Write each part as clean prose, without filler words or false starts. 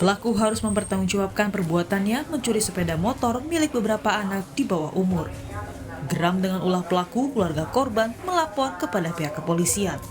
Pelaku harus mempertanggungjawabkan perbuatannya mencuri sepeda motor milik beberapa anak di bawah umur. Geram dengan ulah pelaku, keluarga korban melapor kepada pihak kepolisian.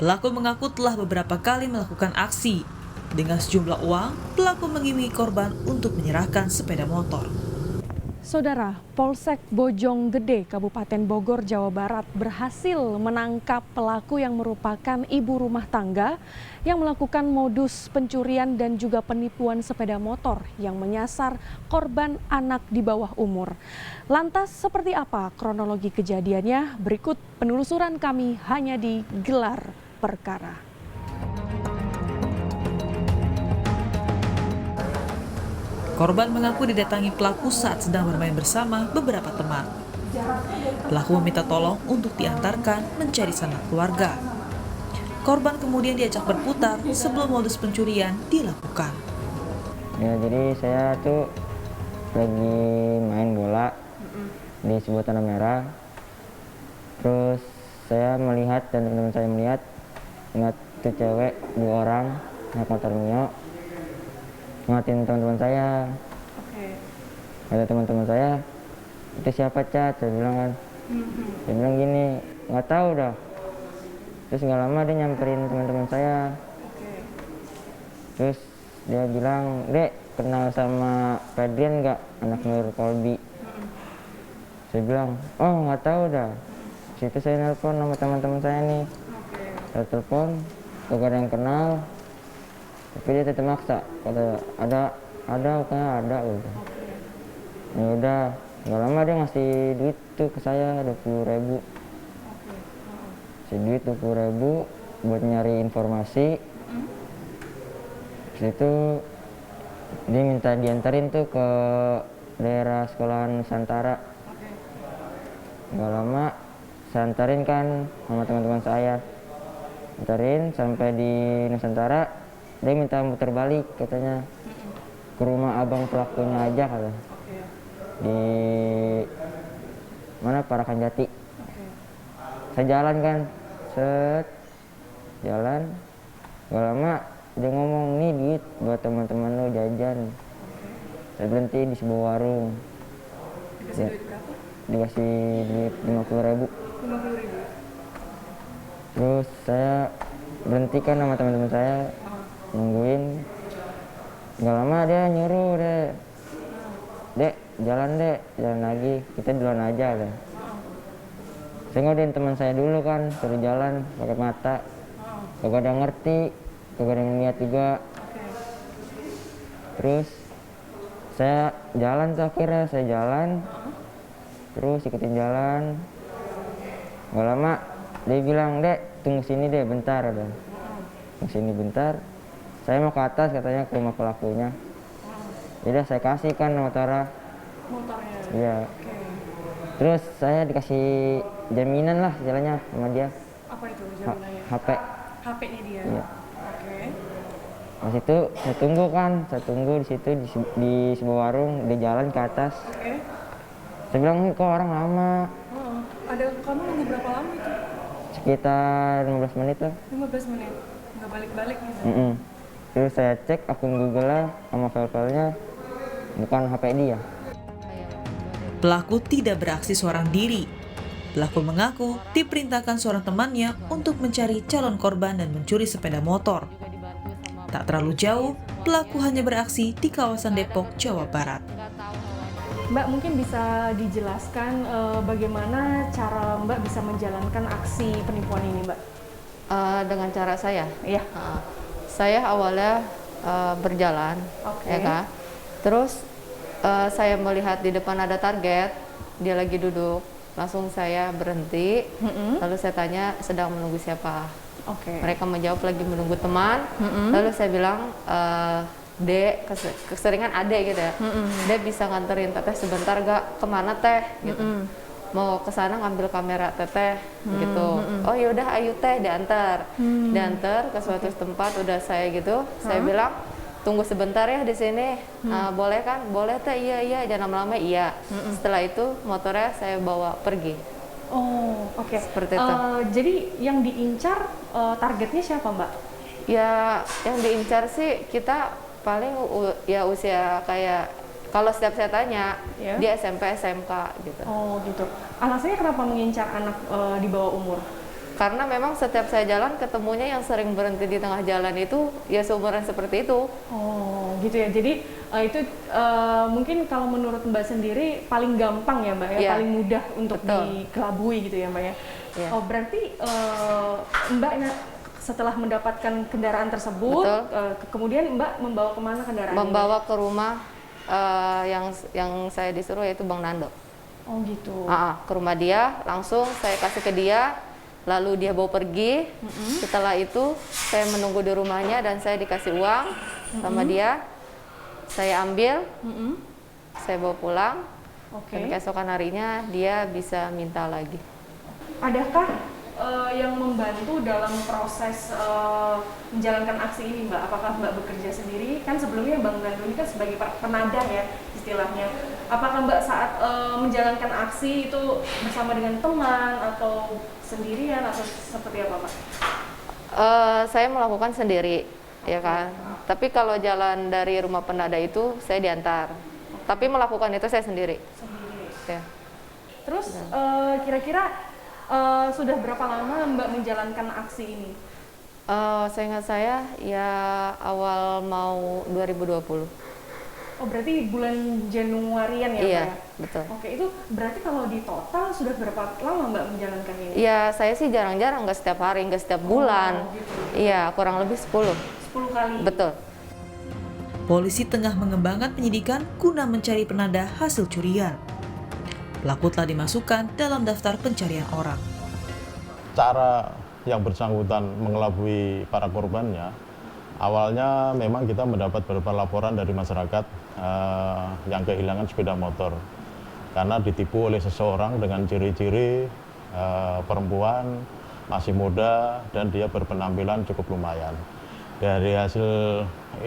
Pelaku mengaku telah beberapa kali melakukan aksi. Dengan sejumlah uang, pelaku mengiming korban untuk menyerahkan sepeda motor. Saudara, Polsek Bojonggede, Kabupaten Bogor, Jawa Barat berhasil menangkap pelaku yang merupakan ibu rumah tangga yang melakukan modus pencurian dan juga penipuan sepeda motor yang menyasar korban anak di bawah umur. Lantas seperti apa kronologi kejadiannya? Berikut penelusuran kami hanya di Gelar Perkara. Korban mengaku didatangi pelaku saat sedang bermain bersama beberapa teman. Pelaku meminta tolong untuk diantarkan mencari sanak keluarga. Korban kemudian diajak berputar sebelum modus pencurian dilakukan. Ya, jadi saya tuh lagi main bola di sebuah tanah merah. Terus saya melihat dan teman-teman saya melihat tuh cewek 2 orang naik motor Mio ngatin teman-teman saya. Kata teman-teman saya, itu siapa Cat? Saya bilang kan. Dia bilang gini, nggak tahu dah. Terus nggak lama dia nyamperin teman-teman saya. Terus dia bilang, Dek, kenal sama Pedrian nggak? Anak Nur Kolbi. Saya bilang, oh nggak tahu dah. Situ saya nelpon sama teman-teman saya nih. Saya telepon, gak ada yang kenal. Tapi dia tetap maksa, kata ada pokoknya ada gitu. Ya udah, nggak lama dia ngasih duit tuh ke saya 20.000. Kasih duit 20.000 buat nyari informasi. Terus itu dia minta diantarin tuh ke daerah sekolahan Nusantara. Nggak lama saya antarin kan sama teman-teman saya. Antarin sampai di Nusantara. Dia minta muter balik katanya ke rumah abang pelakunya aja kata. Di mana Parakan Jati. Saya jalan kan, jalan. Gak lama dia ngomong, nih duit buat teman-teman lo jajan. Saya berhenti di sebuah warung. Dikasih duit berapa? Dikasih duit 50.000. Terus saya berhentikan sama teman-teman saya. Nungguin, nggak lama dia nyuruh dek jalan lagi, kita duluan aja kan. Saya ngodein teman saya dulu kan, suruh jalan pakai mata, kagak ada yang ngerti, kagak ada yang niat juga. Terus saya jalan tuh akhirnya, saya jalan, terus ikutin jalan. Nggak lama dia bilang, Dek tunggu sini deh bentar, udah tunggu sini bentar. Saya mau ke atas katanya ke rumah pelakunya. Jadi saya kasih kan motornya. Iya. Terus saya dikasih jaminan lah jalannya sama dia. Apa itu jaminannya? HP. HP-nya dia. Iya. Pas itu saya tunggu kan, di situ di sebuah warung, dia jalan ke atas. Saya bilang kok orang lama. Kamu nunggu berapa lama itu? Sekitar 15 menit lah. 15 menit. Nggak balik-balik gitu. Terus saya cek akun Google-nya sama file-filenya, bukan HP dia. Pelaku tidak beraksi seorang diri. Pelaku mengaku diperintahkan seorang temannya untuk mencari calon korban dan mencuri sepeda motor. Tak terlalu jauh, pelaku hanya beraksi di kawasan Depok, Jawa Barat. Mbak, mungkin bisa dijelaskan bagaimana cara Mbak bisa menjalankan aksi penipuan ini, Mbak? Dengan cara saya, Iya. Saya awalnya berjalan, ya kan. Terus saya melihat di depan ada target, dia lagi duduk, langsung saya berhenti. Lalu saya tanya sedang menunggu siapa. Mereka menjawab lagi menunggu teman. Lalu saya bilang, Dek, keseringan adek gitu ya. Dek bisa nganterin teteh sebentar gak? Kemana teh? Gitu. Mau ke sana ngambil kamera teteh gitu. Oh yaudah ayo teh diantar. Diantar ke suatu tempat udah saya gitu. Saya bilang tunggu sebentar ya di sini. Boleh kan? Boleh teh. Iya jangan lama-lama iya. Setelah itu motornya saya bawa pergi. Oh, oke. Seperti itu. Jadi yang diincar targetnya siapa, Mbak? Ya yang diincar sih kita Paling ya usia kayak, kalau setiap saya tanya, Ya. dia SMP, SMK gitu. Oh gitu. Alasannya kenapa mengincar anak di bawah umur? Karena memang setiap saya jalan ketemunya yang sering berhenti di tengah jalan itu ya seumuran seperti itu. Oh gitu ya. Jadi itu mungkin kalau menurut Mbak sendiri paling gampang ya Mbak ya, Iya. paling mudah untuk Betul. dikelabui gitu ya Mbak ya. Iya. Oh berarti Mbak setelah mendapatkan kendaraan tersebut, Betul. kemudian Mbak membawa kemana kendaraan Membawa ke rumah yang saya disuruh, yaitu Bang Nando. Oh gitu. Ke rumah dia, langsung saya kasih ke dia, lalu dia bawa pergi. Setelah itu saya menunggu di rumahnya dan saya dikasih uang sama dia. Saya ambil, saya bawa pulang. Oke. Dan keesokan harinya dia bisa minta lagi. Adakah yang membantu dalam proses menjalankan aksi ini Mbak? Apakah Mbak bekerja sendiri? Kan sebelumnya Bang Nando ini kan sebagai penadah ya istilahnya. Apakah Mbak saat menjalankan aksi itu bersama dengan teman atau sendirian atau seperti apa Pak? Saya melakukan sendiri, ya kan. Tapi kalau jalan dari rumah penadah itu saya diantar. Tapi melakukan itu saya sendiri. Sendiri. Ya. Terus kira-kira sudah berapa lama Mbak menjalankan aksi ini? Seingat saya ya awal mau 2020. Oh berarti bulan Januarian ya Iya, Mbak? betul. Oke, itu berarti kalau di total sudah berapa lama Mbak menjalankan ini? Iya, saya sih jarang-jarang, nggak setiap hari, nggak setiap bulan. gitu. Iya, kurang lebih 10. 10 kali? Betul. Polisi tengah mengembangkan penyidikan guna mencari penadah hasil curian. Pelaku telah dimasukkan dalam daftar pencarian orang. Cara yang bersangkutan mengelabui para korbannya, awalnya memang kita mendapat beberapa laporan dari masyarakat yang kehilangan sepeda motor karena ditipu oleh seseorang dengan ciri-ciri perempuan, masih muda, dan dia berpenampilan cukup lumayan. Dari hasil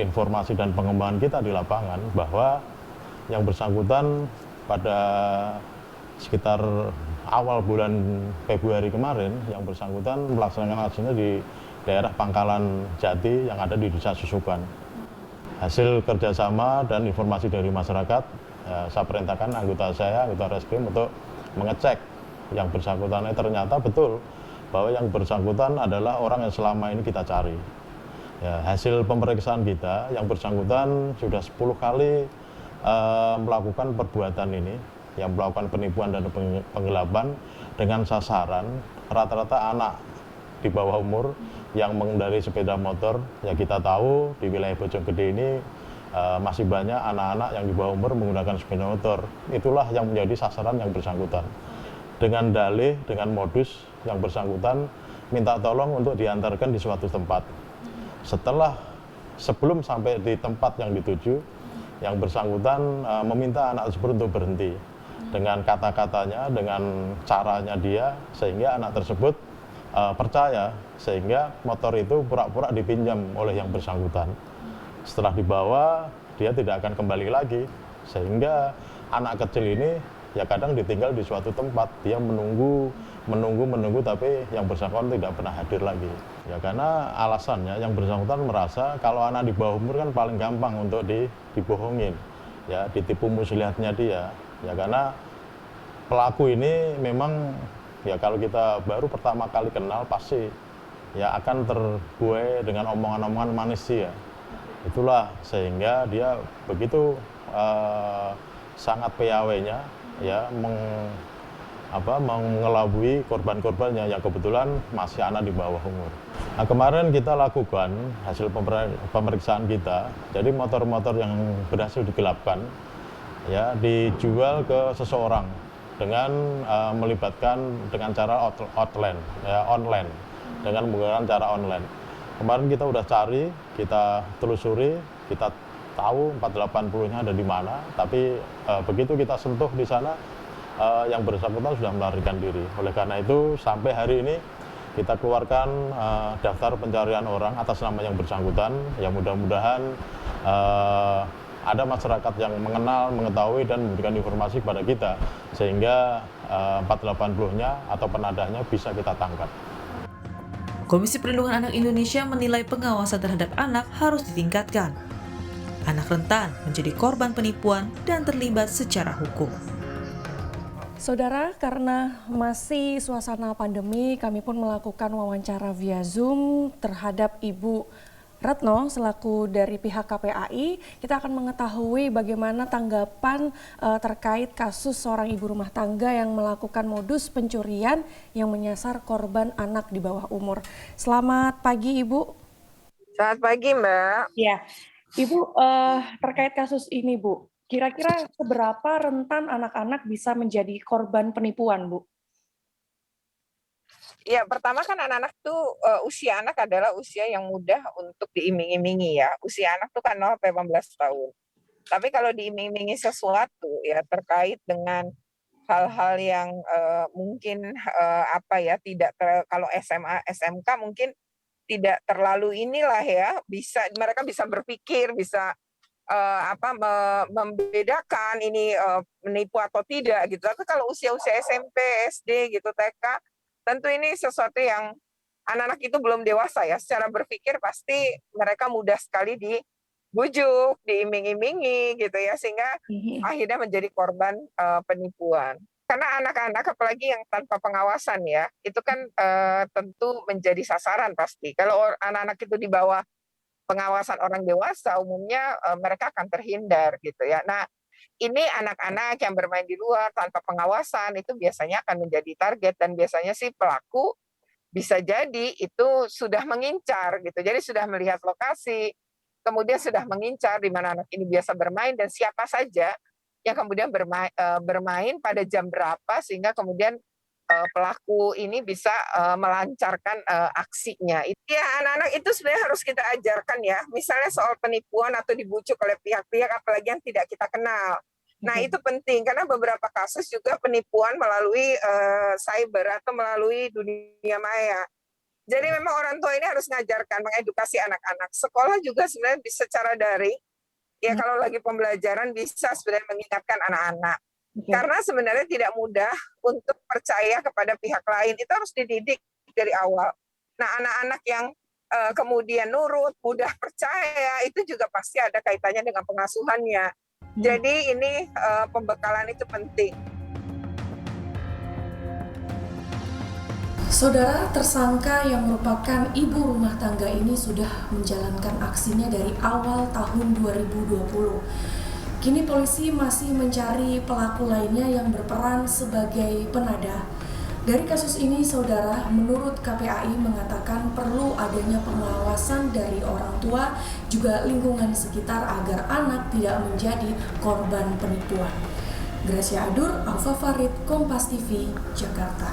informasi dan pengembangan kita di lapangan bahwa yang bersangkutan pada sekitar awal bulan Februari kemarin, yang bersangkutan melaksanakan aksinya di daerah Pangkalan Jati yang ada di Desa Susukan. Hasil kerjasama dan informasi dari masyarakat, saya perintahkan anggota saya, anggota Reskrim, untuk mengecek yang bersangkutan. Ternyata betul bahwa yang bersangkutan adalah orang yang selama ini kita cari. Ya, hasil pemeriksaan kita, yang bersangkutan sudah 10 kali melakukan perbuatan ini, yang melakukan penipuan dan penggelapan dengan sasaran rata-rata anak di bawah umur yang mengendarai sepeda motor. Ya kita tahu di wilayah Bojonggede ini masih banyak anak-anak yang di bawah umur menggunakan sepeda motor. Itulah yang menjadi sasaran yang bersangkutan. Dengan dalih, dengan modus yang bersangkutan minta tolong untuk diantarkan di suatu tempat. Sebelum sampai di tempat yang dituju, yang bersangkutan meminta anak tersebut untuk berhenti dengan kata-katanya, dengan caranya dia, sehingga anak tersebut percaya, sehingga motor itu pura-pura dipinjam oleh yang bersangkutan. Setelah dibawa, dia tidak akan kembali lagi, sehingga anak kecil ini ya kadang ditinggal di suatu tempat, dia menunggu, tapi yang bersangkutan tidak pernah hadir lagi. Ya karena alasannya yang bersangkutan merasa kalau anak di bawah umur kan paling gampang untuk dibohongin, ya ditipu muslihatnya dia. Ya karena pelaku ini memang ya kalau kita baru pertama kali kenal pasti ya akan terbuai dengan omongan-omongan manis ya. Itulah sehingga dia begitu sangat piawainya ya mengelabui korban-korbannya yang kebetulan masih anak di bawah umur. Nah, kemarin kita lakukan hasil pemeriksaan kita, jadi motor-motor yang berhasil digelapkan ya dijual ke seseorang dengan melibatkan dengan cara online dengan menggunakan cara online. Kemarin kita udah cari, kita telusuri, kita tahu 480-nya ada di mana, tapi begitu kita sentuh di sana yang bersangkutan sudah melarikan diri. Oleh karena itu sampai hari ini kita keluarkan daftar pencarian orang atas nama yang bersangkutan, yang mudah-mudahan ada masyarakat yang mengenal, mengetahui dan memberikan informasi kepada kita sehingga 480-nya atau penadahnya bisa kita tangkap. Komisi Perlindungan Anak Indonesia menilai pengawasan terhadap anak harus ditingkatkan. anak rentan menjadi korban penipuan dan terlibat secara hukum. Saudara, karena masih suasana pandemi, kami pun melakukan wawancara via Zoom terhadap Ibu Retno selaku dari pihak KPAI. Kita akan mengetahui bagaimana tanggapan terkait kasus seorang ibu rumah tangga yang melakukan modus pencurian yang menyasar korban anak di bawah umur. Selamat pagi, Ibu. Selamat pagi, Mbak. Ya, Ibu, terkait kasus ini, Bu, kira-kira seberapa rentan anak-anak bisa menjadi korban penipuan, Bu? Ya, pertama kan anak-anak tuh usia anak adalah usia yang mudah untuk diiming-imingi ya. Usia anak tuh kan 0-15 tahun. Tapi kalau diiming-imingi sesuatu ya terkait dengan hal-hal yang mungkin tidak kalau SMA, SMK mungkin tidak terlalu inilah ya, mereka bisa berpikir, bisa membedakan ini menipu atau tidak gitu. Tapi kalau usia-usia SMP, SD gitu, TK, tentu ini sesuatu yang anak-anak itu belum dewasa ya. Secara berpikir pasti mereka mudah sekali dibujuk, diiming-imingi gitu ya, sehingga akhirnya menjadi korban penipuan. Karena anak-anak apalagi yang tanpa pengawasan ya, itu kan tentu menjadi sasaran pasti. Kalau anak-anak itu di bawah pengawasan orang dewasa, umumnya mereka akan terhindar gitu ya. Nah, ini anak-anak yang bermain di luar tanpa pengawasan itu biasanya akan menjadi target, dan biasanya sih pelaku bisa jadi itu sudah mengincar gitu. Jadi sudah melihat lokasi, kemudian sudah mengincar di mana anak ini biasa bermain dan siapa saja yang kemudian bermain pada jam berapa, sehingga kemudian pelaku ini bisa melancarkan aksinya. Ya, anak-anak itu sebenarnya harus kita ajarkan ya. Misalnya soal penipuan atau dibujuk oleh pihak-pihak apalagi yang tidak kita kenal. Nah, itu penting karena beberapa kasus juga penipuan melalui cyber atau melalui dunia maya. Jadi memang orang tua ini harus mengajarkan, mengedukasi anak-anak. Sekolah juga sebenarnya bisa secara daring. Ya, kalau lagi pembelajaran bisa sebenarnya mengingatkan anak-anak. Karena sebenarnya tidak mudah untuk percaya kepada pihak lain. Itu harus dididik dari awal. Nah, anak-anak yang kemudian nurut, mudah percaya, itu juga pasti ada kaitannya dengan pengasuhannya. Jadi ini pembekalan itu penting. Saudara, tersangka yang merupakan ibu rumah tangga ini sudah menjalankan aksinya dari awal tahun 2020. Kini polisi masih mencari pelaku lainnya yang berperan sebagai penadah. Dari kasus ini, saudara, menurut KPAI mengatakan perlu adanya pengawasan dari orang tua juga lingkungan sekitar agar anak tidak menjadi korban penipuan. Gracia Adur, Alfa Farid, Kompas TV, Jakarta.